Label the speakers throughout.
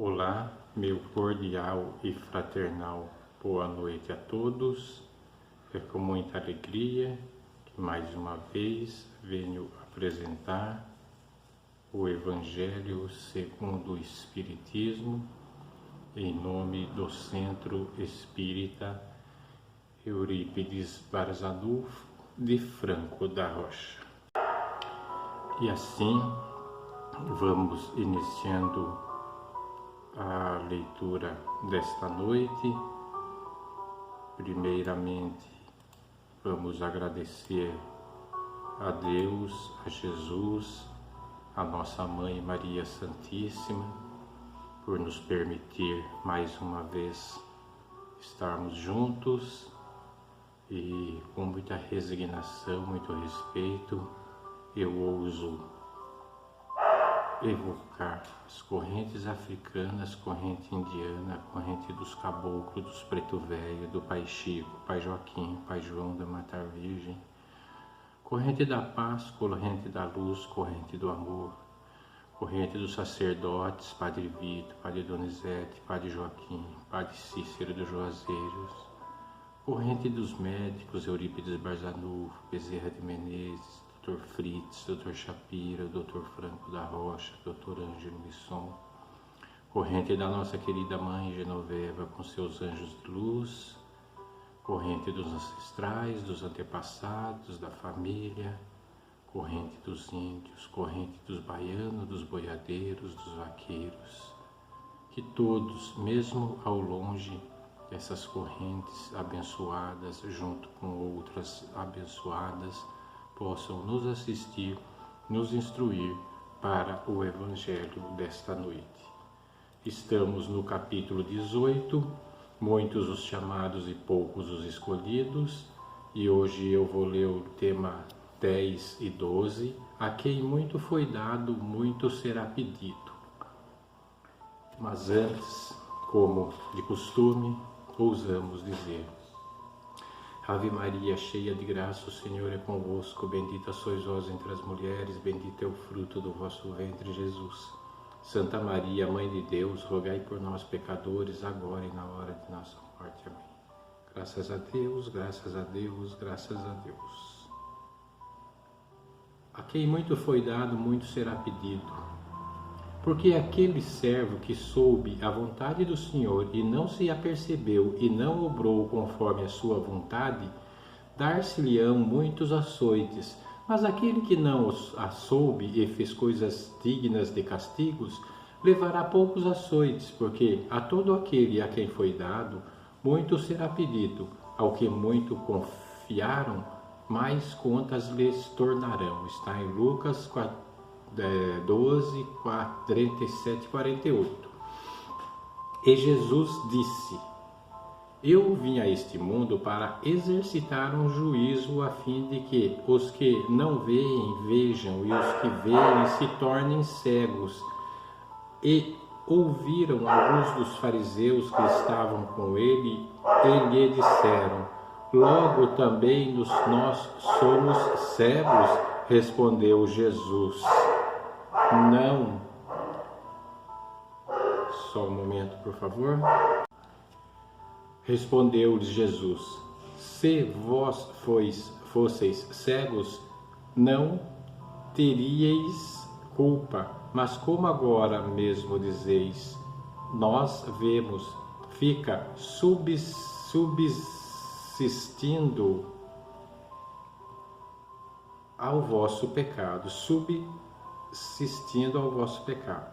Speaker 1: Olá, meu cordial e fraternal boa noite a todos. É com muita alegria que mais uma vez venho apresentar o Evangelho segundo o Espiritismo em nome do Centro Espírita Eurípides Barçanufo de Franco da Rocha. E assim vamos iniciando a leitura desta noite. Primeiramente, vamos agradecer a Deus, a Jesus, a nossa Mãe Maria Santíssima, por nos permitir mais uma vez estarmos juntos e com muita resignação, muito respeito, eu ouso evocar as correntes africanas, corrente indiana, corrente dos caboclos, dos preto velho, do Pai Chico, Pai Joaquim, Pai João da Matar Virgem, corrente da paz, corrente da luz, corrente do amor, corrente dos sacerdotes, Padre Vito, Padre Donizete, Padre Joaquim, Padre Cícero dos Juazeiros, corrente dos médicos, Eurípides Barçanufo, Bezerra de Menezes, Dr. Fritz, Dr. Shapiro, Dr. Franco da Rocha, Dr. Ângelo Misson, corrente da nossa querida Mãe Genoveva com seus anjos de luz, corrente dos ancestrais, dos antepassados, da família, corrente dos índios, corrente dos baianos, dos boiadeiros, dos vaqueiros, que todos, mesmo ao longe, essas correntes abençoadas, junto com outras abençoadas, possam nos assistir, nos instruir para o Evangelho desta noite. Estamos no capítulo 18, muitos os chamados e poucos os escolhidos, e hoje eu vou ler o tema 10 e 12, a quem muito foi dado, muito será pedido. Mas antes, como de costume, ousamos dizer: Ave Maria, cheia de graça, o Senhor é convosco, bendita sois vós entre as mulheres, bendito é o fruto do vosso ventre, Jesus. Santa Maria, Mãe de Deus, rogai por nós, pecadores, agora e na hora de nossa morte. Amém. Graças a Deus, graças a Deus, graças a Deus. A quem muito foi dado, muito será pedido. Porque aquele servo que soube a vontade do Senhor e não se apercebeu e não obrou conforme a sua vontade, dar-se-lhe-ão muitos açoites. Mas aquele que não a soube e fez coisas dignas de castigos, levará poucos açoites, porque a todo aquele a quem foi dado, muito será pedido. Ao que muito confiaram, mais contas lhes tornarão. Está em Lucas 12, 37 e 48. E Jesus disse: Eu vim a este mundo para exercitar um juízo, a fim de que os que não veem vejam, e os que veem se tornem cegos. E ouviram alguns dos fariseus que estavam com ele, e lhe disseram: Logo também nós somos cegos? Respondeu Jesus: Não. Só um momento, por favor. Respondeu-lhes Jesus: Se vós fosseis cegos, não teríeis culpa. Mas como agora mesmo dizeis, nós vemos, fica subsistindo ao vosso pecado. Subsistindo ao vosso pecado.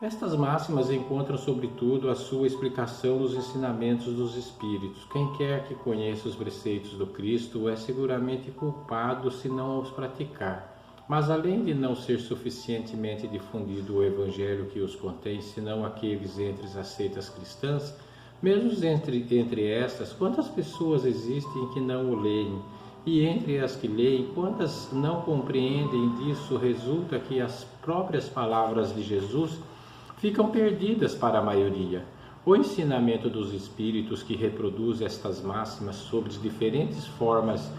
Speaker 1: Estas máximas encontram, sobretudo, a sua explicação nos ensinamentos dos Espíritos. Quem quer que conheça os preceitos do Cristo é seguramente culpado se não os praticar. Mas, além de não ser suficientemente difundido o Evangelho que os contém, senão aqueles entre as seitas cristãs, mesmo entre estas, quantas pessoas existem que não o leem? E entre as que leem, quantas não compreendem? Disso resulta que as próprias palavras de Jesus ficam perdidas para a maioria. O ensinamento dos Espíritos, que reproduz estas máximas sob diferentes formas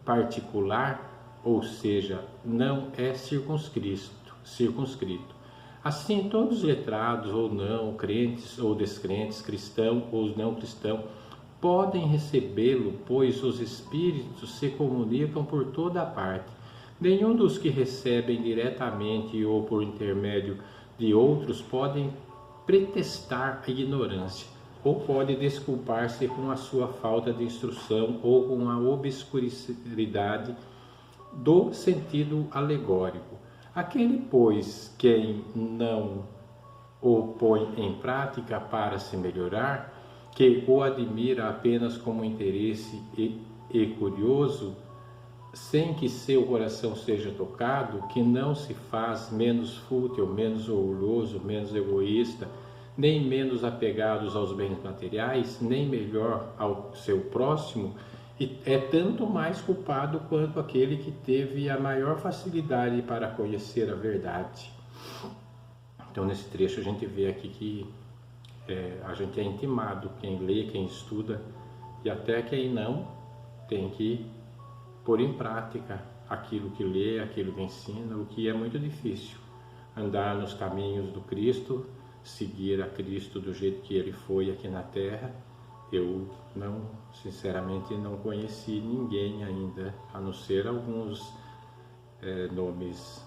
Speaker 1: particular, ou seja, não é circunscrito, Assim, todos os letrados ou não, crentes ou descrentes, cristão ou não cristão, podem recebê-lo, pois os Espíritos se comunicam por toda parte. Nenhum dos que recebem diretamente ou por intermédio de outros podem pretextar a ignorância, ou pode desculpar-se com a sua falta de instrução ou com a obscuridade do sentido alegórico. Aquele, pois, quem não o põe em prática para se melhorar, que o admira apenas como interesse e curioso, sem que seu coração seja tocado, que não se faz menos fútil, menos orgulhoso, menos egoísta, nem menos apegados aos bens materiais, nem melhor ao seu próximo, e é tanto mais culpado quanto aquele que teve a maior facilidade para conhecer a verdade. Então, nesse trecho a gente vê aqui que a gente é intimado, quem lê, quem estuda, e até quem não, tem que pôr em prática aquilo que lê, aquilo que ensina, o que é muito difícil. Andar nos caminhos do Cristo, seguir a Cristo do jeito que Ele foi aqui na Terra. Eu não, sinceramente, não conheci ninguém ainda, a não ser alguns nomes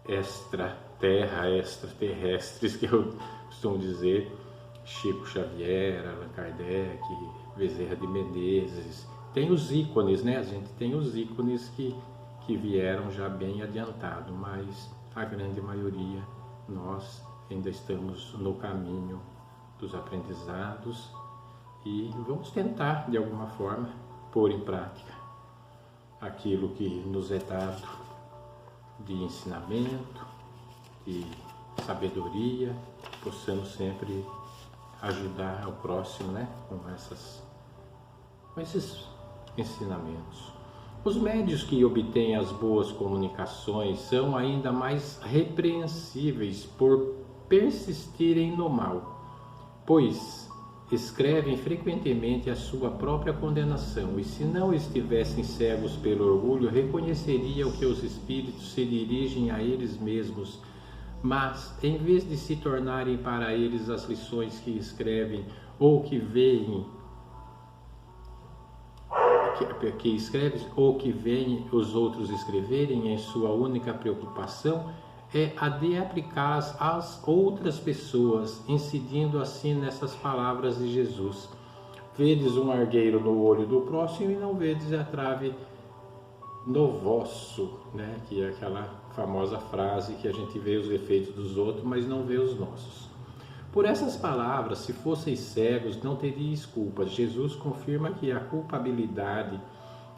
Speaker 1: extraterrestres, que eu costumo dizer, Chico Xavier, Allan Kardec, Bezerra de Menezes. Tem os ícones, né? A gente tem os ícones que vieram já bem adiantado, mas a grande maioria, nós ainda estamos no caminho dos aprendizados e vamos tentar, de alguma forma, pôr em prática aquilo que nos é dado de ensinamento, de sabedoria, possamos sempre ajudar ao próximo, né? com esses ensinamentos. Os médios que obtêm as boas comunicações são ainda mais repreensíveis por persistirem no mal, pois escrevem frequentemente a sua própria condenação, e se não estivessem cegos pelo orgulho, reconheceriam que os espíritos se dirigem a eles mesmos, mas em vez de se tornarem para eles as lições que escrevem ou que veem os outros escreverem, em sua única preocupação é a de aplicá-las às outras pessoas, incidindo assim nessas palavras de Jesus: vedes um argueiro no olho do próximo e não vedes a trave no vosso, né? Que é aquela famosa frase que a gente vê os defeitos dos outros, mas não vê os nossos. Por essas palavras, se fosseis cegos, não teríeis culpa. Jesus confirma que a culpabilidade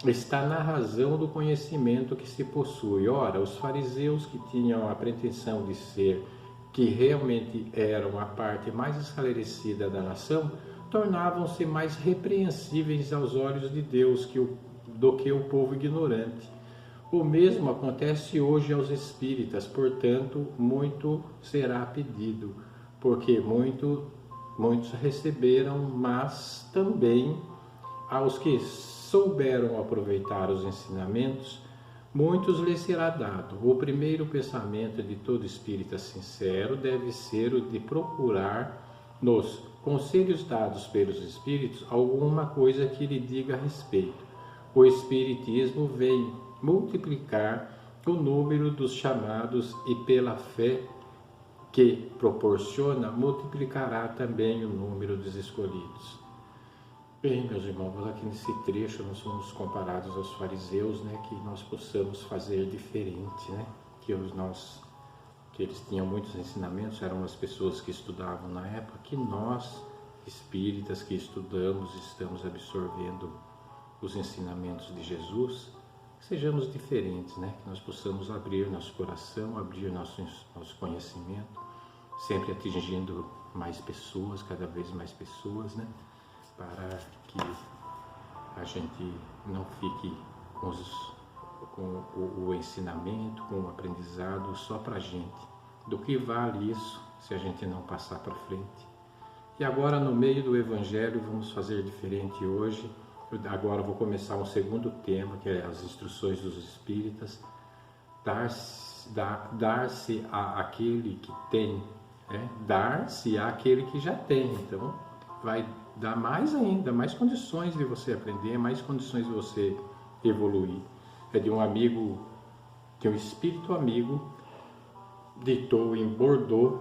Speaker 1: está na razão do conhecimento que se possui. Ora, os fariseus, que tinham a pretensão de ser, que realmente eram a parte mais esclarecida da nação, tornavam-se mais repreensíveis aos olhos de Deus do que o povo ignorante. O mesmo acontece hoje aos espíritas, portanto, muito será pedido, porque muitos receberam, mas também aos que souberam aproveitar os ensinamentos, muitos lhes será dado. O primeiro pensamento de todo espírita sincero deve ser o de procurar, nos conselhos dados pelos espíritos, alguma coisa que lhe diga a respeito. O espiritismo vem multiplicar o número dos chamados e, pela fé que proporciona, multiplicará também o número dos escolhidos. Bem, meus irmãos, aqui nesse trecho nós somos comparados aos fariseus, né? Que nós possamos fazer diferente, né? Que eles tinham muitos ensinamentos, eram as pessoas que estudavam na época, que nós, espíritas que estudamos, estamos absorvendo os ensinamentos de Jesus, sejamos diferentes, né? Que nós possamos abrir nosso coração, abrir nosso conhecimento, sempre atingindo mais pessoas, cada vez mais pessoas, né? Para que a gente não fique com o ensinamento, com o aprendizado só para a gente. Do que vale isso se a gente não passar para frente? E agora, no meio do Evangelho, vamos fazer diferente hoje. Agora vou começar um segundo tema, que é as instruções dos Espíritas. dar-se àquele que tem, dar-se àquele que já tem. Então, vai dar mais ainda, mais condições de você aprender, mais condições de você evoluir. É de um amigo, de um espírito amigo, ditou em Bordeaux,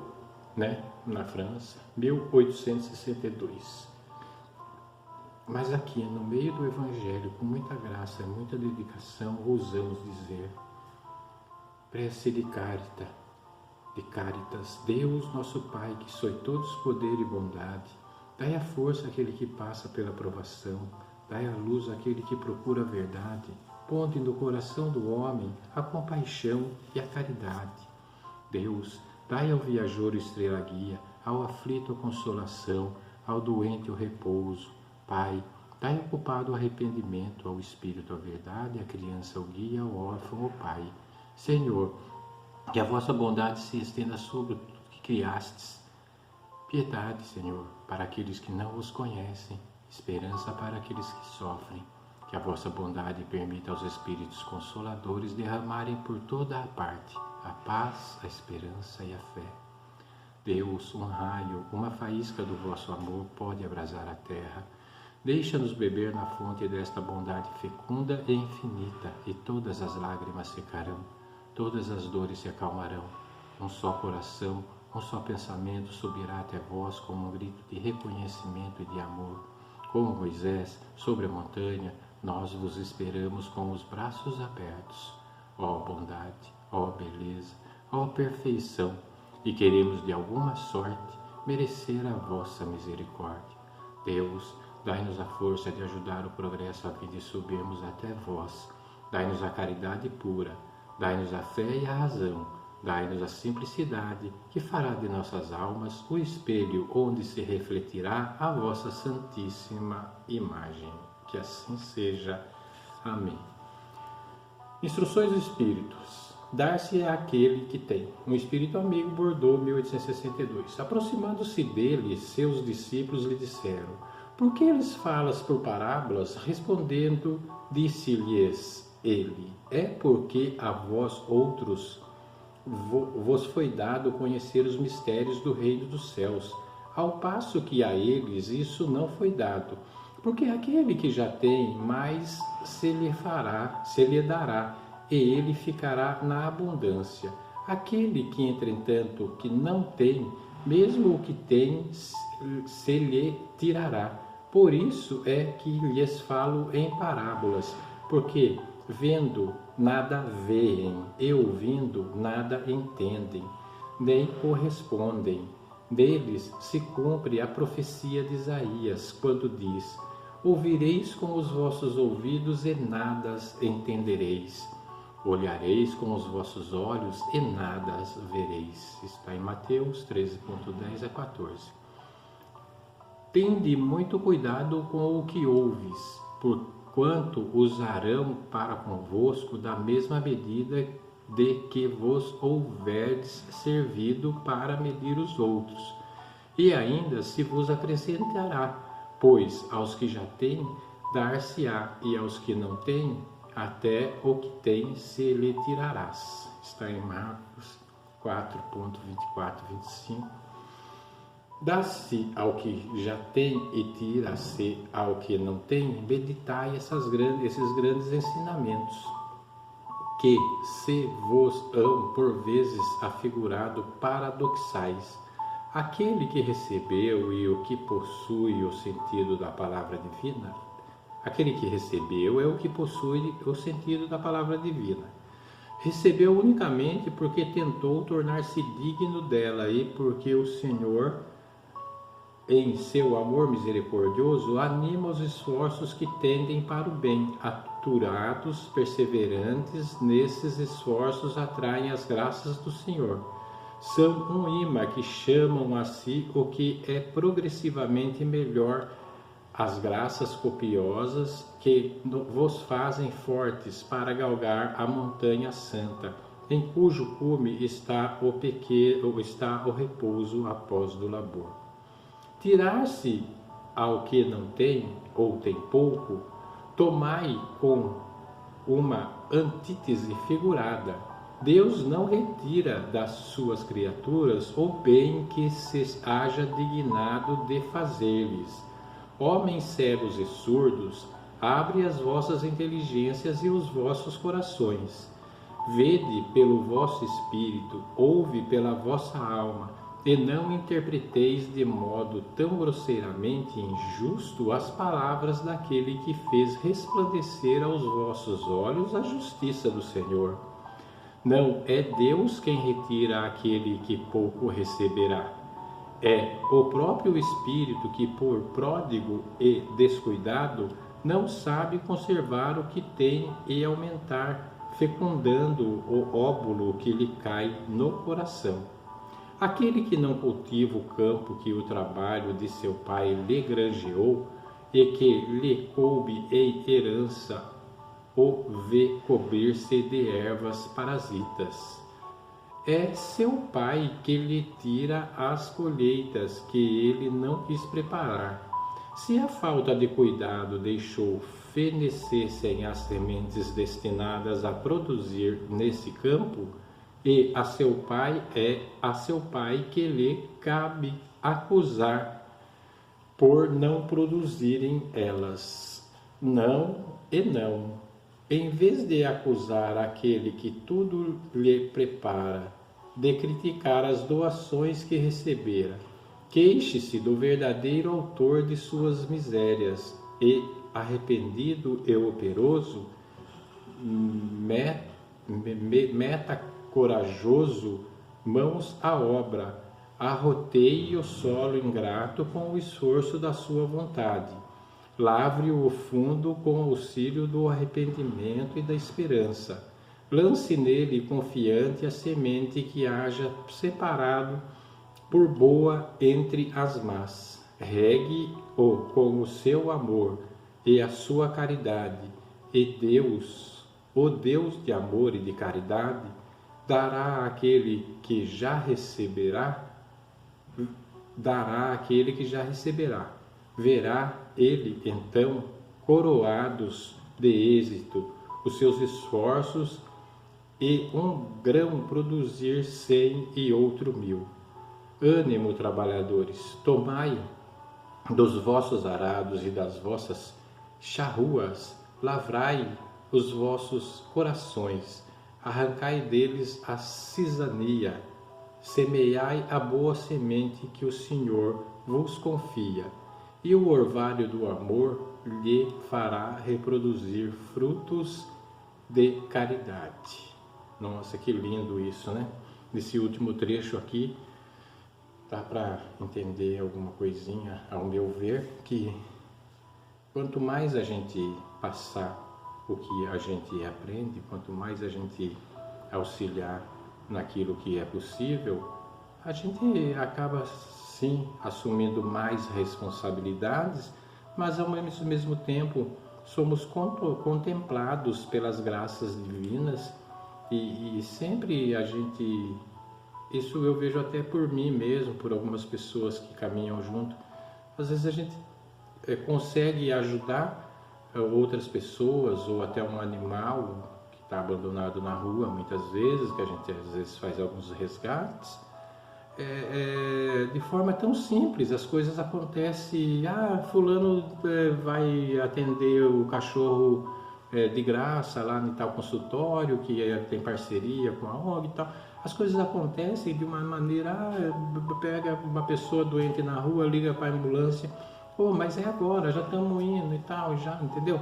Speaker 1: na França, 1862. Mas aqui, no meio do Evangelho, com muita graça, muita dedicação, ousamos dizer: prece de caritas, Deus nosso Pai, que sois todos poder e bondade, dai a força àquele que passa pela provação, dai a luz àquele que procura a verdade, ponde no coração do homem a compaixão e a caridade. Deus, dai ao viajor estrela guia, ao aflito a consolação, ao doente o repouso. Pai, dai ao culpado o arrependimento, ao espírito a verdade, à criança o guia, ao órfão o Pai. Senhor, que a vossa bondade se estenda sobre tudo que criastes. Piedade, Senhor, para aqueles que não vos conhecem, esperança para aqueles que sofrem. Que a vossa bondade permita aos Espíritos Consoladores derramarem por toda a parte a paz, a esperança e a fé. Deus, um raio, uma faísca do vosso amor pode abrasar a terra. Deixa-nos beber na fonte desta bondade fecunda e infinita, e todas as lágrimas secarão, todas as dores se acalmarão. Um só coração, um só pensamento subirá até vós como um grito de reconhecimento e de amor. Como Moisés, sobre a montanha, nós vos esperamos com os braços abertos. Ó bondade, ó beleza, ó perfeição, e queremos de alguma sorte merecer a vossa misericórdia. Deus, dai-nos a força de ajudar o progresso a fim de subirmos até vós. Dai-nos a caridade pura, dai-nos a fé e a razão, dai-nos a simplicidade que fará de nossas almas o espelho onde se refletirá a vossa santíssima imagem. Que assim seja. Amém. Instruções dos Espíritos. Dar-se é aquele que tem. Um espírito amigo, Bordeaux, 1862. Aproximando-se dele, seus discípulos lhe disseram: por que lhes falas por parábolas? Respondendo, disse-lhes ele: é porque a vós outros vos foi dado conhecer os mistérios do reino dos céus, ao passo que a eles isso não foi dado. Porque aquele que já tem, mais se lhe dará, e ele ficará na abundância. Aquele que, entretanto, que não tem, mesmo o que tem, se lhe tirará. Por isso é que lhes falo em parábolas, porque vendo nada veem, e ouvindo nada entendem, nem correspondem. Deles se cumpre a profecia de Isaías, quando diz: ouvireis com os vossos ouvidos e nada entendereis. Olhareis com os vossos olhos e nada vereis. Está em Mateus 13:10 a 14. Tende muito cuidado com o que ouves, porquanto usarão para convosco da mesma medida de que vos houverdes servido para medir os outros. E ainda se vos acrescentará, pois aos que já têm, dar-se-á, e aos que não têm, até o que tem se lhe tirarás. Está em Marcos 4:24-25. Dá-se ao que já tem e tira-se ao que não tem. Meditai esses grandes ensinamentos, que se vos hão por vezes afigurado paradoxais. Aquele que recebeu e o que possui o sentido da palavra divina, aquele que recebeu é o que possui o sentido da palavra divina. Recebeu unicamente porque tentou tornar-se digno dela e porque o Senhor, em seu amor misericordioso, anima os esforços que tendem para o bem. Aturados, perseverantes nesses esforços, atraem as graças do Senhor. São um imã que chamam a si o que é progressivamente melhor, as graças copiosas que vos fazem fortes para galgar a montanha santa, em cujo cume está o repouso após do labor. Tirar-se ao que não tem, ou tem pouco, tomai com uma antítese figurada. Deus não retira das suas criaturas o bem que se haja dignado de fazer-lhes. Homens cegos e surdos, abre as vossas inteligências e os vossos corações. Vede pelo vosso espírito, ouve pela vossa alma, e não interpreteis de modo tão grosseiramente injusto as palavras daquele que fez resplandecer aos vossos olhos a justiça do Senhor. Não é Deus quem retira aquele que pouco receberá. É o próprio Espírito que, por pródigo e descuidado, não sabe conservar o que tem e aumentar, fecundando o óvulo que lhe cai no coração. Aquele que não cultiva o campo que o trabalho de seu pai lhe granjeou e que lhe coube em herança, o vê cobrir-se de ervas parasitas. É seu pai que lhe tira as colheitas que ele não quis preparar. Se a falta de cuidado deixou fenecessem as sementes destinadas a produzir nesse campo, e a seu pai que lhe cabe acusar por não produzirem elas. Não e não. Em vez de acusar aquele que tudo lhe prepara, de criticar as doações que recebera, queixe-se do verdadeiro autor de suas misérias e, arrependido e operoso, meta corajoso mãos à obra, arroteie o solo ingrato com o esforço da sua vontade. Lavre-o fundo com o auxílio do arrependimento e da esperança. Lance nele confiante a semente que haja separado por boa entre as más. Regue-o com o seu amor e a sua caridade, e Deus, o Deus de amor e de caridade, dará àquele que já receberá. Verá ele, então, coroados de êxito, os seus esforços, e um grão produzir 100 e outro 1000. Ânimo, trabalhadores, tomai dos vossos arados e das vossas charruas, lavrai os vossos corações, arrancai deles a cisania, semeai a boa semente que o Senhor vos confia, e o orvalho do amor lhe fará reproduzir frutos de caridade. Nossa, que lindo isso, né? Nesse último trecho aqui, dá para entender alguma coisinha, ao meu ver, que quanto mais a gente passar o que a gente aprende, quanto mais a gente auxiliar naquilo que é possível, a gente acaba sim assumindo mais responsabilidades, mas ao mesmo tempo somos contemplados pelas graças divinas e sempre a gente, isso eu vejo até por mim mesmo, por algumas pessoas que caminham junto, às vezes a gente consegue ajudar outras pessoas ou até um animal que está abandonado na rua, muitas vezes, que a gente às vezes faz alguns resgates, de forma tão simples. As coisas acontecem, fulano vai atender o cachorro de graça lá em tal consultório que tem parceria com a ONG e tal. As coisas acontecem de uma maneira, pega uma pessoa doente na rua, liga para a ambulância, mas é agora, já estamos indo e tal, já, entendeu?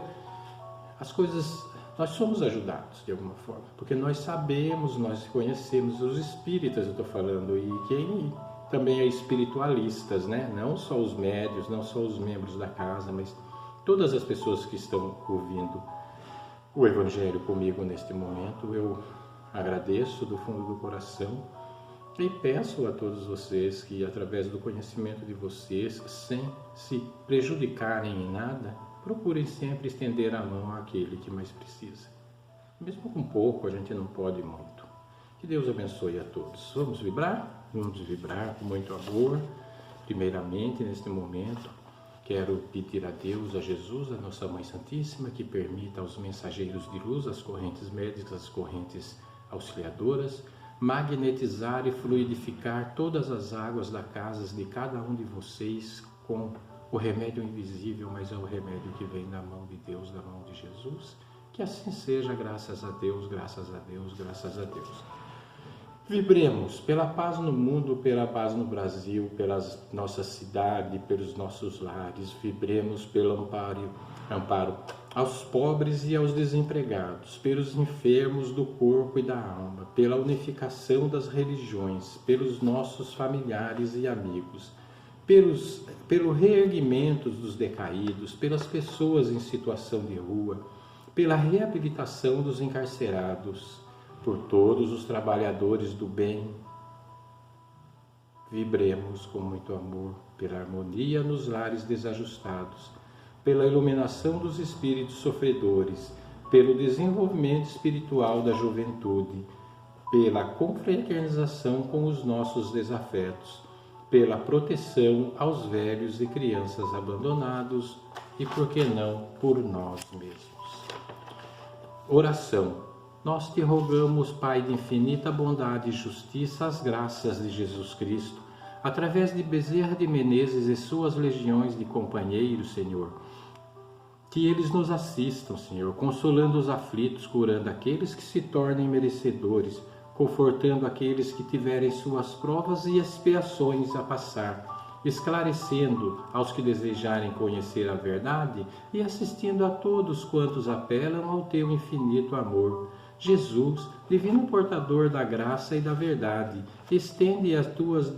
Speaker 1: As coisas, nós somos ajudados de alguma forma, porque nós sabemos, nós conhecemos os espíritas, eu estou falando, e quem também é espiritualistas, né? Não só os médios, não só os membros da casa, mas todas as pessoas que estão ouvindo o Evangelho comigo neste momento, eu agradeço do fundo do coração e peço a todos vocês que, através do conhecimento de vocês, sem se prejudicarem em nada, procurem sempre estender a mão àquele que mais precisa. Mesmo com pouco, a gente não pode muito. Que Deus abençoe a todos. Vamos vibrar? Vamos vibrar com muito amor. Primeiramente, neste momento, quero pedir a Deus, a Jesus, a nossa Mãe Santíssima, que permita aos mensageiros de luz, as correntes médicas, as correntes auxiliadoras, magnetizar e fluidificar todas as águas da casa de cada um de vocês com o remédio invisível, mas é o remédio que vem da mão de Deus, da mão de Jesus. Que assim seja, graças a Deus, graças a Deus, graças a Deus. Vibremos pela paz no mundo, pela paz no Brasil, pela nossa cidade, pelos nossos lares. Vibremos pelo amparo aos pobres e aos desempregados, pelos enfermos do corpo e da alma, pela unificação das religiões, pelos nossos familiares e amigos, pelo reerguimento dos decaídos, pelas pessoas em situação de rua, pela reabilitação dos encarcerados, por todos os trabalhadores do bem. Vibremos com muito amor pela harmonia nos lares desajustados, pela iluminação dos espíritos sofredores, pelo desenvolvimento espiritual da juventude, pela confraternização com os nossos desafetos, pela proteção aos velhos e crianças abandonados e, por que não, por nós mesmos. Oração. Nós te rogamos, Pai de infinita bondade e justiça, as graças de Jesus Cristo, através de Bezerra de Menezes e suas legiões de companheiros, Senhor, que eles nos assistam, Senhor, consolando os aflitos, curando aqueles que se tornem merecedores, confortando aqueles que tiverem suas provas e expiações a passar, esclarecendo aos que desejarem conhecer a verdade e assistindo a todos quantos apelam ao teu infinito amor. Jesus, divino portador da graça e da verdade, estende as tuas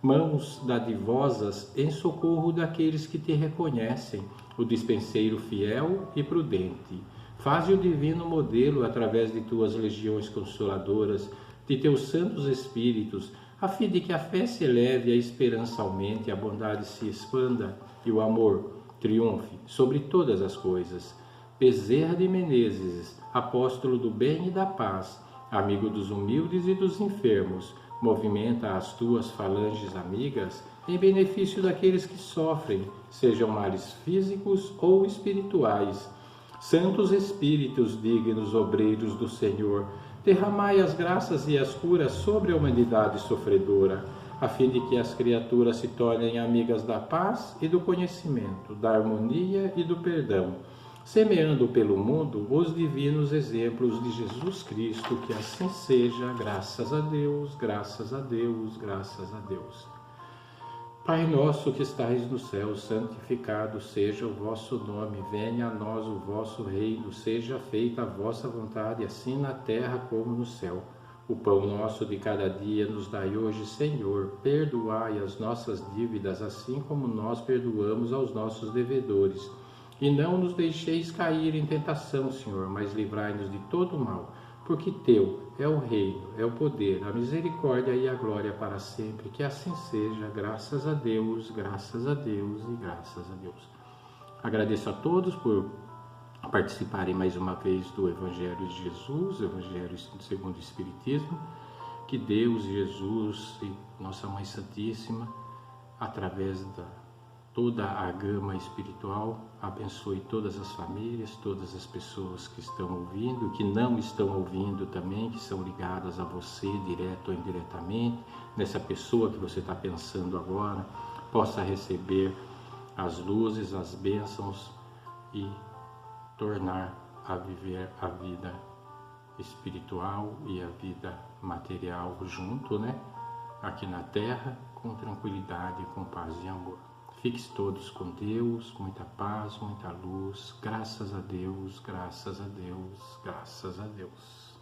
Speaker 1: mãos dadivosas em socorro daqueles que te reconhecem, o dispenseiro fiel e prudente. Faze o divino modelo através de tuas legiões consoladoras, de teus santos espíritos, a fim de que a fé se eleve, a esperança aumente, a bondade se expanda e o amor triunfe sobre todas as coisas. Bezerra de Menezes, apóstolo do bem e da paz, amigo dos humildes e dos enfermos, movimenta as tuas falanges amigas em benefício daqueles que sofrem, sejam males físicos ou espirituais. Santos Espíritos, dignos obreiros do Senhor, derramai as graças e as curas sobre a humanidade sofredora, a fim de que as criaturas se tornem amigas da paz e do conhecimento, da harmonia e do perdão, semeando pelo mundo os divinos exemplos de Jesus Cristo. Que assim seja, graças a Deus, graças a Deus, graças a Deus. Pai nosso que estais no céu, santificado seja o vosso nome, venha a nós o vosso reino, seja feita a vossa vontade, assim na terra como no céu. O pão nosso de cada dia nos dai hoje, Senhor, perdoai as nossas dívidas, assim como nós perdoamos aos nossos devedores. E não nos deixeis cair em tentação, Senhor, mas livrai-nos de todo o mal, porque teu é o reino, é o poder, a misericórdia e a glória para sempre. Que assim seja, graças a Deus, graças a Deus e graças a Deus. Agradeço a todos por participarem mais uma vez do Evangelho de Jesus, Evangelho segundo o Espiritismo. Que Deus, Jesus e Nossa Mãe Santíssima, através da toda a gama espiritual, abençoe todas as famílias, todas as pessoas que estão ouvindo, que não estão ouvindo também, que são ligadas a você, direto ou indiretamente, nessa pessoa que você está pensando agora, possa receber as luzes, as bênçãos e tornar a viver a vida espiritual e a vida material junto, aqui na Terra, com tranquilidade, com paz e amor. Fiquem todos com Deus, muita paz, muita luz. Graças a Deus, graças a Deus, graças a Deus.